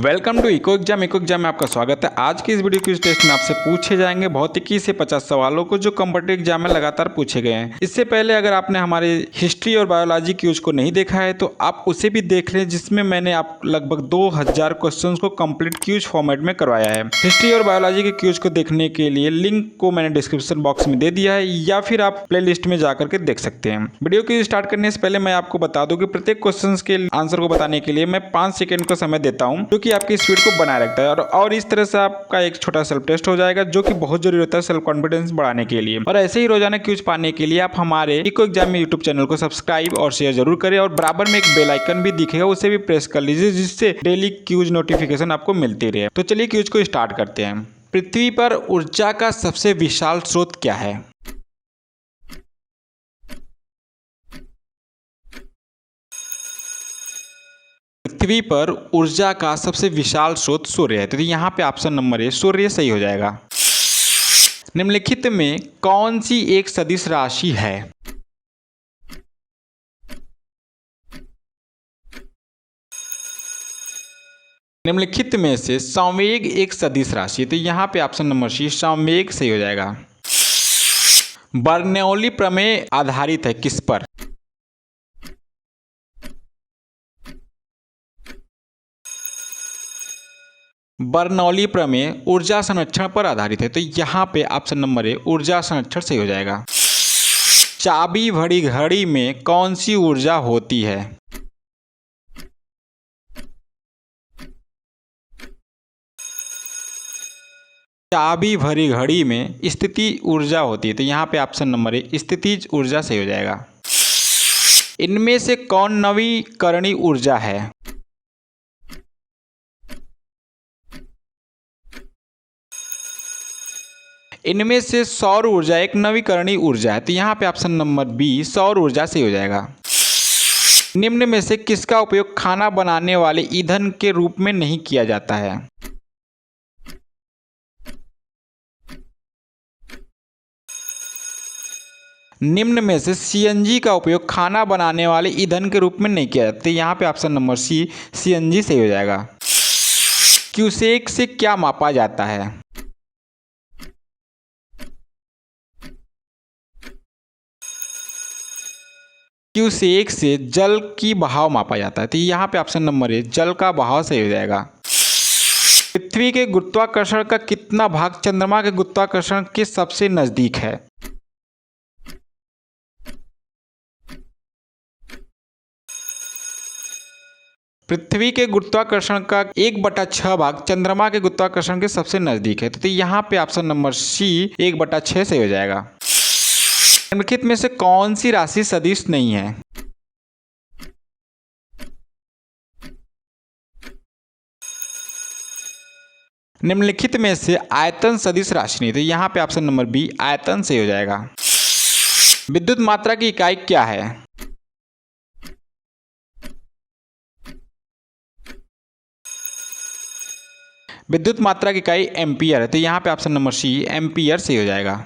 Welcome to eco exam में आपका स्वागत है। आज की इस वीडियो क्विज टेस्ट में आपसे पूछे जाएंगे भौतिकी से 50 सवालों को जो कॉम्पिटिटिव एग्जाम में लगातार पूछे गए हैं। इससे पहले अगर आपने हमारे हिस्ट्री और बायोलॉजी क्यूज को नहीं देखा है तो आप उसे भी देख लें, जिसमें मैंने आप लगभग 2000 क्वेश्चंस को कंप्लीट क्यूज फॉर्मेट में करवाया है। हिस्ट्री और बायोलॉजी के क्यूज को देखने के लिए लिंक को मैंने डिस्क्रिप्शन बॉक्स में दे दिया है, या फिर आप प्ले लिस्ट में जाकर के देख सकते हैं। वीडियो को स्टार्ट करने से पहले मैं आपको बता दूं कि प्रत्येक क्वेश्चन के आंसर को बताने के लिए मैं 5 सेकंड का समय देता हूं, जो कि आपकी स्पीड को बनाए रखता है और इस तरह से आपका एक छोटा सेल्फ टेस्ट हो जाएगा, जो कि बहुत जरूरी होता है सेल्फ कॉन्फिडेंस बढ़ाने के लिए। और ऐसे ही रोजाना क्यूज पाने के लिए आप हमारे इको एग्जाम में यूट्यूब चैनल को सब्सक्राइब और शेयर जरूर करें, और बराबर में एक बेल आइकन भी दिखेगा, उसे भी प्रेस कर लीजिए, जिससे डेली क्यूज नोटिफिकेशन आपको मिलती रहे। तो चलिए क्यूज को स्टार्ट करते हैं। पृथ्वी पर ऊर्जा का सबसे विशाल स्रोत क्या है? पृथ्वी पर ऊर्जा का सबसे विशाल स्रोत सूर्य है, तो यहाँ पे ऑप्शन नंबर ए सूर्य सही हो जाएगा। निम्नलिखित में कौन सी एक सदिश राशि है? निम्नलिखित में से संवेग एक सदिश राशि, तो यहाँ पे ऑप्शन नंबर सी संवेग सही हो जाएगा। बर्नौली प्रमेय आधारित है किस पर? बर्नौली प्रमेय ऊर्जा संरक्षण पर आधारित है, तो यहाँ पे ऑप्शन नंबर ए ऊर्जा संरक्षण सही हो जाएगा। चाबी भरी घड़ी में कौन सी ऊर्जा होती है? चाबी भरी घड़ी में स्थिति ऊर्जा होती है, तो यहाँ पे ऑप्शन नंबर ए स्थितिज ऊर्जा सही हो जाएगा। इनमें से कौन नवीकरणीय ऊर्जा है? इनमें से सौर ऊर्जा एक नवीकरणीय ऊर्जा है, तो यहाँ पे ऑप्शन नंबर बी सौर ऊर्जा सही हो जाएगा। निम्न में से किसका उपयोग खाना बनाने वाले ईंधन के रूप में नहीं किया जाता है? निम्न में से सीएनजी का उपयोग खाना बनाने वाले ईंधन के रूप में नहीं किया जाता, यहाँ पे ऑप्शन नंबर सी सीएनजी सही हो जाएगा। क्यूसेक से क्या मापा जाता है? क्यूसेक से जल की बहाव मापा जाता है, तो यहाँ पे ऑप्शन नंबर ए जल का बहाव सही हो जाएगा। पृथ्वी के गुरुत्वाकर्षण का कितना भाग चंद्रमा के गुरुत्वाकर्षण के सबसे नजदीक है? पृथ्वी के गुरुत्वाकर्षण का 1/6 भाग चंद्रमा के गुरुत्वाकर्षण के सबसे नजदीक है, तो यहाँ पे ऑप्शन नंबर सी 1/6 सही हो जाएगा। निम्नलिखित में से कौन सी राशि सदिश नहीं है? निम्नलिखित में से आयतन सदिश राशि नहीं, तो यहाँ पे ऑप्शन नंबर बी आयतन सही हो जाएगा। विद्युत मात्रा की इकाई क्या है? विद्युत मात्रा की इकाई एम्पियर है, तो यहाँ पे ऑप्शन नंबर सी एम्पियर सही हो जाएगा।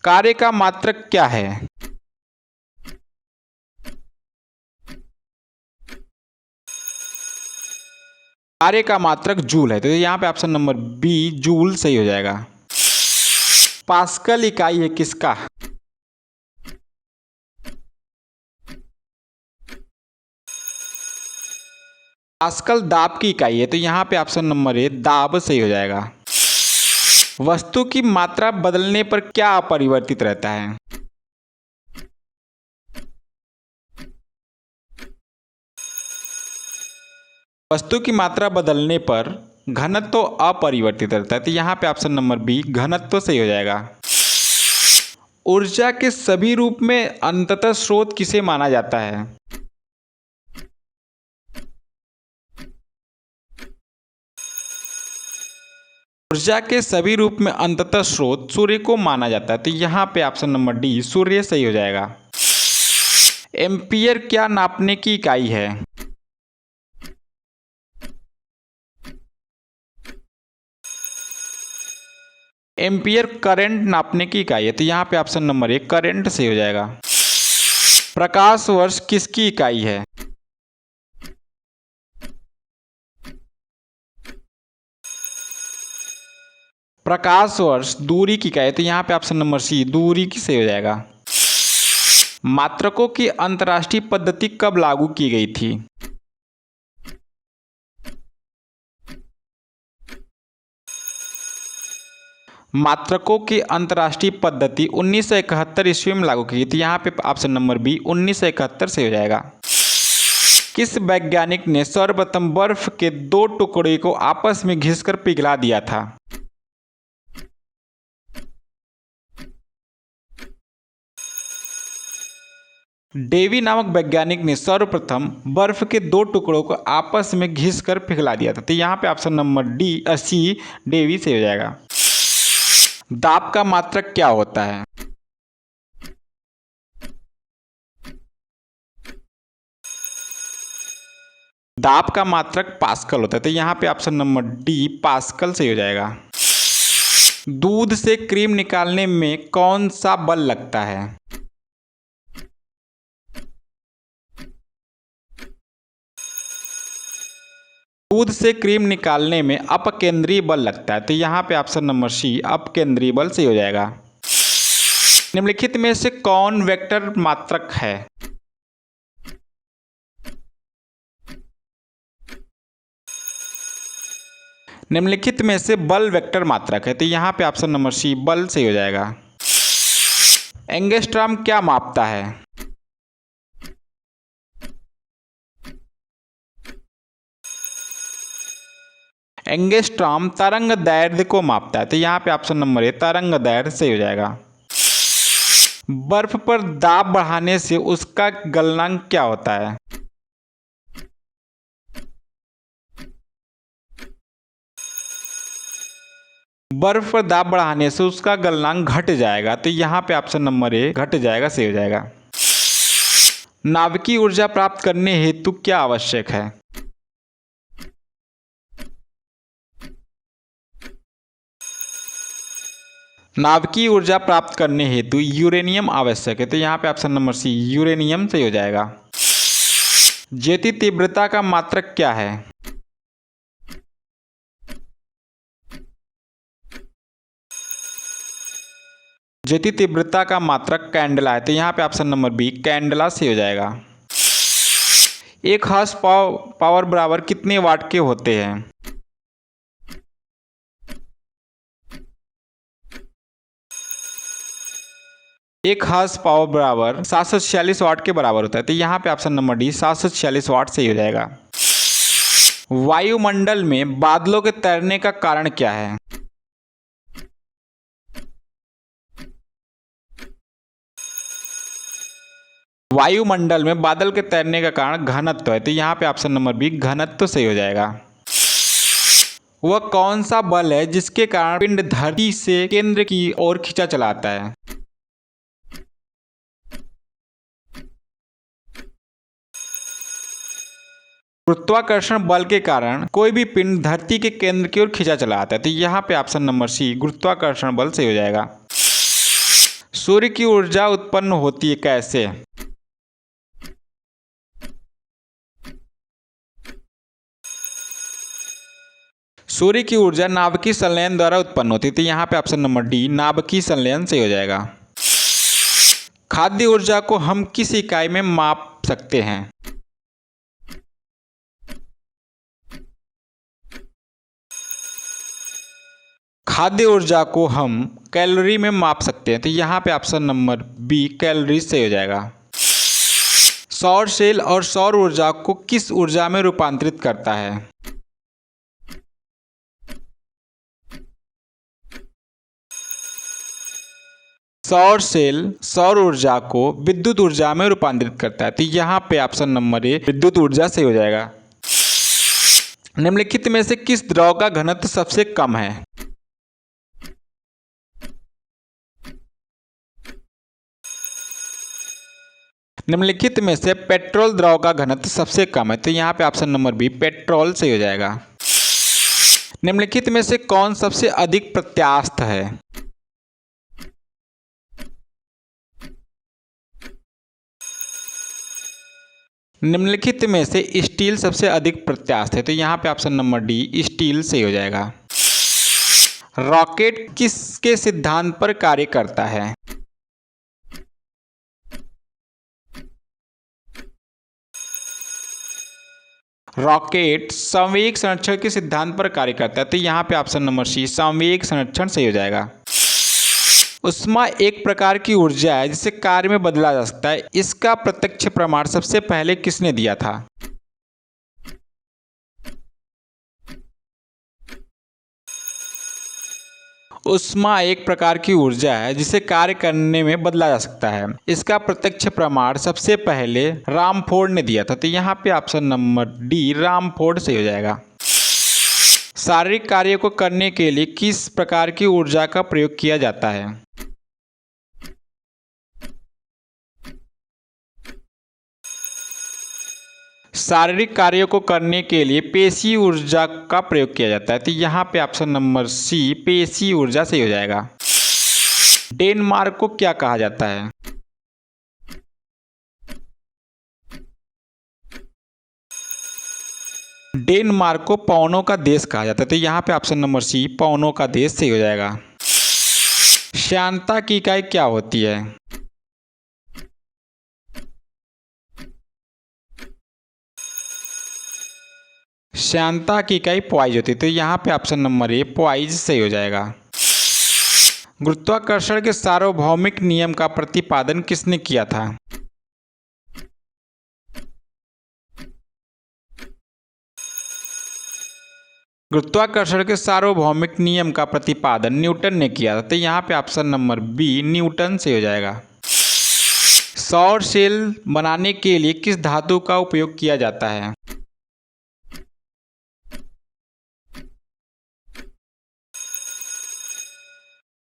कार्य का मात्रक क्या है? कार्य का मात्रक जूल है, तो यहाँ पे ऑप्शन नंबर बी जूल सही हो जाएगा। पास्कल इकाई है किसका? पास्कल दाब की इकाई है, तो यहाँ पे ऑप्शन नंबर ए दाब सही हो जाएगा। वस्तु की मात्रा बदलने पर क्या अपरिवर्तित रहता है? वस्तु की मात्रा बदलने पर घनत्व अपरिवर्तित रहता है, तो यहाँ पे ऑप्शन नंबर बी घनत्व सही हो जाएगा। ऊर्जा के सभी रूप में अंततः स्रोत किसे माना जाता है? ऊर्जा के सभी रूप में अंततः स्रोत सूर्य को माना जाता है, तो यहाँ पे ऑप्शन नंबर डी सूर्य सही हो जाएगा। एम्पियर क्या नापने की इकाई है? एम्पियर करंट नापने की इकाई है, तो यहाँ पे ऑप्शन नंबर ए करंट सही हो जाएगा। प्रकाश वर्ष किसकी इकाई है? प्रकाश वर्ष दूरी की इकाई, तो यहाँ पे ऑप्शन नंबर सी दूरी की सही हो जाएगा। मात्रकों की अंतर्राष्ट्रीय पद्धति कब लागू की गई थी? मात्रकों की अंतर्राष्ट्रीय पद्धति 1971 ईस्वी में लागू की गई थी। यहाँ पे ऑप्शन नंबर बी 1971 से हो जाएगा। किस वैज्ञानिक ने सर्वप्रथम बर्फ के दो टुकड़े को आपस में घिसकर पिघला दिया था? डेवी नामक वैज्ञानिक ने सर्वप्रथम बर्फ के दो टुकड़ों को आपस में घिसकर पिघला दिया था। तो यहाँ पे ऑप्शन नंबर सी डेवी से हो जाएगा। दाब का मात्रक क्या होता है? दाब का मात्रक पास्कल होता है। तो यहाँ पे ऑप्शन नंबर डी पास्कल से हो जाएगा। दूध से क्रीम निकालने में कौन सा बल लगता है? दूध से क्रीम निकालने में अपकेंद्रीय बल लगता है। तो यहाँ पे ऑप्शन नंबर सी अपकेंद्रीय बल से हो जाएगा। निम्नलिखित में से कौन वेक्टर मात्रक है? निम्नलिखित में से बल वेक्टर मात्रक है। तो यहाँ पे ऑप्शन नंबर सी बल से हो जाएगा। एंगस्ट्रॉम क्या मापता है? एंगस्ट्रॉम तरंग दैर्ध्य को मापता है। तो यहाँ पे ऑप्शन नंबर ए तरंग दैर्ध्य से हो जाएगा। बर्फ पर दाब बढ़ाने से उसका गलनांक क्या होता है? बर्फ पर दाब बढ़ाने से उसका गलनांक घट जाएगा। तो यहाँ पे ऑप्शन नंबर ए घट जाएगा से हो जाएगा। नाभिकीय ऊर्जा प्राप्त करने हेतु क्या आवश्यक है? नाभिकीय ऊर्जा प्राप्त करने हेतु यूरेनियम आवश्यक है। तो यहाँ पे ऑप्शन नंबर सी यूरेनियम से हो जाएगा। ज्योति तीव्रता का मात्रक क्या है? ज्योति तीव्रता का मात्रक कैंडला है। तो यहाँ पे ऑप्शन नंबर बी कैंडला से हो जाएगा। एक हॉर्स पावर बराबर कितने वाट के होते हैं? एक हॉर्स पावर बराबर 746 वाट के बराबर होता है। तो यहाँ पे ऑप्शन नंबर डी 746 वाट से ही हो जाएगा। वायुमंडल में बादलों के तैरने का कारण क्या है? वायुमंडल में बादल के तैरने का कारण घनत्व है। तो यहाँ पे ऑप्शन नंबर बी घनत्व सही हो जाएगा। वह कौन सा बल है जिसके कारण पिंड धरती से केंद्र की ओर खींचा चला आता है? गुरुत्वाकर्षण बल के कारण कोई भी पिंड धरती के केंद्र की ओर खींचा चला आता है। तो यहाँ पे ऑप्शन नंबर सी गुरुत्वाकर्षण बल से हो जाएगा। सूर्य की ऊर्जा उत्पन्न होती है कैसे? सूर्य की ऊर्जा नाभिकीय संलयन द्वारा उत्पन्न होती है। तो यहाँ पे ऑप्शन नंबर डी नाभिकीय संलयन से हो जाएगा। खाद्य ऊर्जा को हम किस इकाई में माप सकते हैं? खाद्य ऊर्जा को हम कैलोरी में माप सकते हैं। तो यहाँ पे ऑप्शन नंबर बी कैलोरी से हो जाएगा। सौर सेल और सौर ऊर्जा को किस ऊर्जा में रूपांतरित करता है? सौर सेल सौर ऊर्जा को विद्युत ऊर्जा में रूपांतरित करता है। तो यहाँ पे ऑप्शन नंबर ए विद्युत ऊर्जा से हो जाएगा। निम्नलिखित में से किस द्रव का घनत्व सबसे कम है? निम्नलिखित में से पेट्रोल द्रव का घनत्व सबसे कम है। तो यहाँ पे ऑप्शन नंबर बी पेट्रोल से हो जाएगा। निम्नलिखित में से कौन सबसे अधिक प्रत्यास्थ है? निम्नलिखित में से स्टील सबसे अधिक प्रत्यास्थ है। तो यहाँ पे ऑप्शन नंबर डी स्टील से हो जाएगा। रॉकेट किसके सिद्धांत पर कार्य करता है? रॉकेट संवेग संरक्षण के सिद्धांत पर कार्य करता है। तो यहाँ पे ऑप्शन नंबर सी संवेग संरक्षण सही हो जाएगा। ऊष्मा एक प्रकार की ऊर्जा है जिसे कार्य में बदला जा सकता है। इसका प्रत्यक्ष प्रमाण सबसे पहले किसने दिया था? ऊष्मा एक प्रकार की ऊर्जा है जिसे कार्य करने में बदला जा सकता है। इसका प्रत्यक्ष प्रमाण सबसे पहले रामफोर्ड ने दिया था। तो यहाँ पे ऑप्शन नंबर डी रामफोर्ड सही हो जाएगा। शारीरिक कार्य को करने के लिए किस प्रकार की ऊर्जा का प्रयोग किया जाता है? शारीरिक कार्यों को करने के लिए पेशी ऊर्जा का प्रयोग किया जाता है। तो यहाँ पे ऑप्शन नंबर सी पेशी ऊर्जा सही हो जाएगा। डेनमार्क को क्या कहा जाता है? डेनमार्क को पवनों का देश कहा जाता है। तो यहाँ पे ऑप्शन नंबर सी पवनों का देश सही हो जाएगा। श्यानता की इकाई क्या होती है? श्यानता की इकाई पॉइज होती है। तो यहाँ पे ऑप्शन नंबर ए पॉइज सही हो जाएगा। गुरुत्वाकर्षण के सार्वभौमिक नियम का प्रतिपादन किसने किया था? गुरुत्वाकर्षण के सार्वभौमिक नियम का प्रतिपादन न्यूटन ने किया था। तो यहाँ पे ऑप्शन नंबर बी न्यूटन से हो जाएगा। सौर सेल बनाने के लिए किस धातु का उपयोग किया जाता है?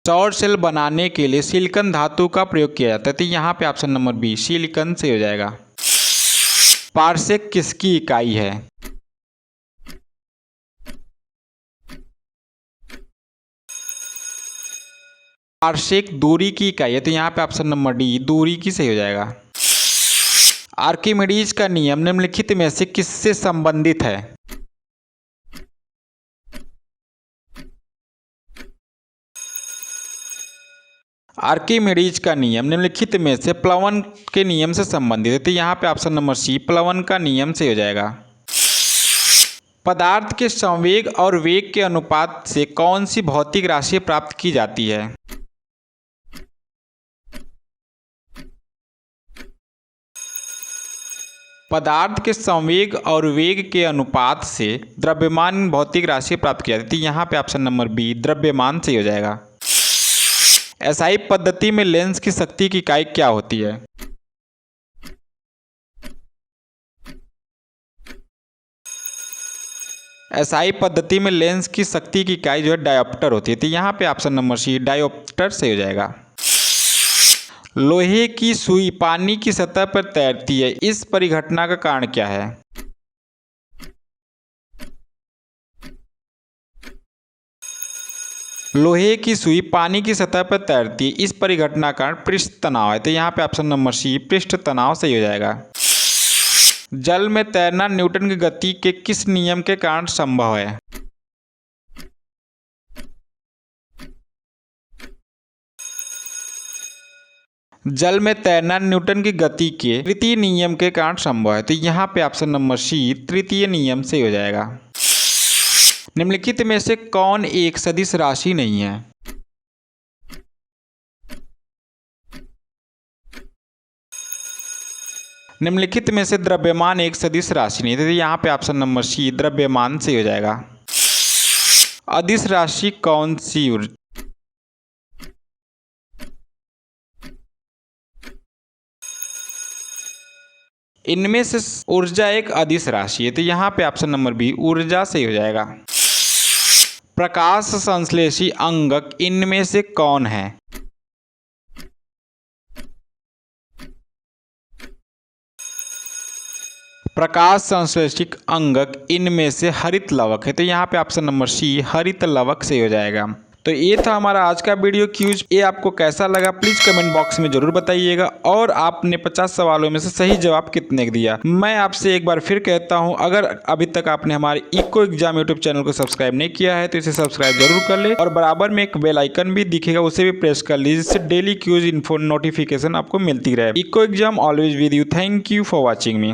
सौर सेल बनाने के लिए सिलिकॉन धातु का प्रयोग किया जाता है। तो यहाँ पे ऑप्शन नंबर बी सिलिकॉन से हो जाएगा। पारसेक किसकी इकाई है? पारसेक दूरी की इकाई है। तो यहाँ पे ऑप्शन नंबर डी दूरी की सही हो जाएगा। आर्किमिडीज का नियम निम्नलिखित में से किससे संबंधित है? आर्किमिडीज का नियम निम्नलिखित में से प्लवन के नियम से संबंधित है। तो यहाँ पे ऑप्शन नंबर सी प्लवन का नियम से हो जाएगा। पदार्थ के संवेग और वेग के अनुपात से कौन सी भौतिक राशि प्राप्त की जाती है? पदार्थ के संवेग और वेग के अनुपात से द्रव्यमान भौतिक राशि प्राप्त की जाती है। यहाँ पे ऑप्शन नंबर बी द्रव्यमान सही हो जाएगा। एसआई पद्धति में लेंस की शक्ति की इकाई क्या होती है? एसआई पद्धति में लेंस की शक्ति की इकाई जो है डायोप्टर होती है। तो यहाँ पे ऑप्शन नंबर सी डायोप्टर सही हो जाएगा। लोहे की सुई पानी की सतह पर तैरती है। इस परिघटना का कारण क्या है? लोहे की सुई पानी की सतह पर तैरती है। इस परिघटना का कारण पृष्ठ तनाव है। तो यहाँ पे ऑप्शन नंबर सी पृष्ठ तनाव सही हो जाएगा। जल में तैरना न्यूटन की गति के किस नियम के कारण संभव है? जल में तैरना न्यूटन की गति के तृतीय नियम के कारण संभव है। तो यहाँ पे ऑप्शन नंबर सी तृतीय नियम से हो जाएगा। निम्नलिखित में से कौन एक सदिश राशि नहीं है? निम्नलिखित में से द्रव्यमान एक सदिश राशि नहीं है। तो यहाँ पे ऑप्शन नंबर सी द्रव्यमान से हो जाएगा। अदिश राशि कौन सी? इनमें से ऊर्जा एक अदिश राशि है। तो यहाँ पे ऑप्शन नंबर बी ऊर्जा से हो जाएगा। प्रकाश संश्लेषी अंगक इनमें से कौन है? प्रकाश संश्लेषिक अंगक इनमें से हरित लवक है। तो यहाँ पे ऑप्शन नंबर सी हरित लवक से हो जाएगा। तो ये था हमारा आज का वीडियो क्यूज। ये आपको कैसा लगा प्लीज कमेंट बॉक्स में जरूर बताइएगा, और आपने 50 सवालों में से सही जवाब कितने दिया। मैं आपसे एक बार फिर कहता हूं, अगर अभी तक आपने हमारे इको एग्जाम यूट्यूब चैनल को सब्सक्राइब नहीं किया है तो इसे सब्सक्राइब जरूर कर ले, और बराबर में एक बेल आइकन भी दिखेगा, उसे भी प्रेस कर लीजिए, जिससे डेली क्यूज इन्फो नोटिफिकेशन आपको मिलती रहे। Eco exam always with you. Thank you for watching me.